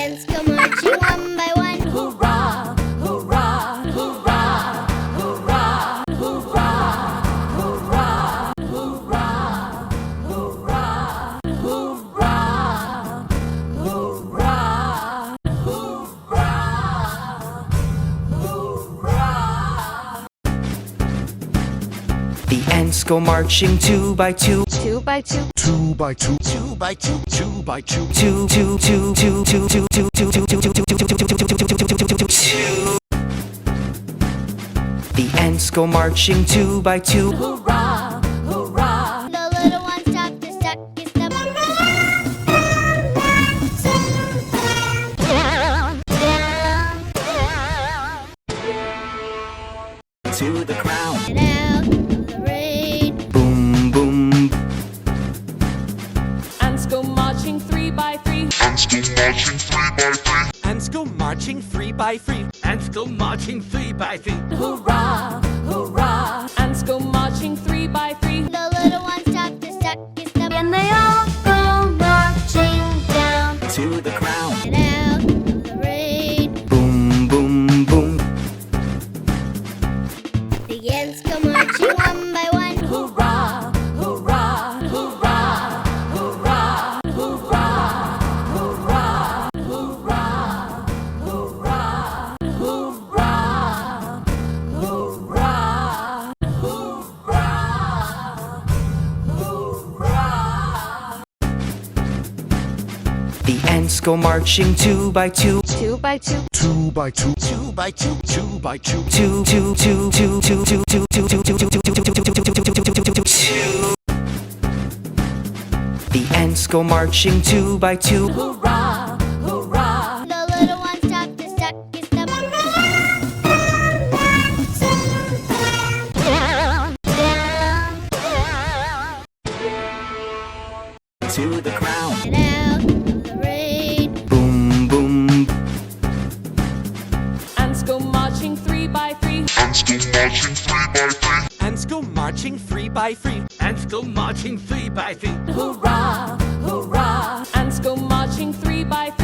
ants go marching one by one. Hurrah, hurrah, hurrah, hurrah, hurrah, hurrah, hurrah, hurrah, hurrah, hurrah, hurrah, hurrah. The ants go marching two by two. Two by two. Two by two. Two by two. Two by two. Two, two, two, two, two, two, two, two, two, two, two, two, two, two. The ants go marching two by two. Hurrah, hurrah. The little one stopped to stuck his thumb To the ground. and out of the rain. Boom, boom. Ants go marching three by three. Ants go marching three by three. Ants go marching three by three. Ants go marching three by three. Hurrah, hurrah. Ants go marching three by three. The little one stopped to stuck his thumb and they all go marching down To the ground. and out of the rain. Boom, boom, boom. The ants go marching one by one. Hurrah, hurrah, hurrah, hurrah, hurrah, hurrah, hurrah, hurrah, hurrah, hurrah, hurrah. The ants go marching two by two. Two by two. Two by two. Two by two. Two by two. Two, two, two, two, two, two, two, two, two, two, two, two, two, two. The ants go marching two by two. Hurrah, hurrah. The little one stopped to stuck his thumb To the ground. and out of the rain. Boom, boom. Ants go marching three by three. Ants go marching three by three. Ants go marching three by three. Ants go marching three by three. Hurrah, hurrah. Ants go marching three by three.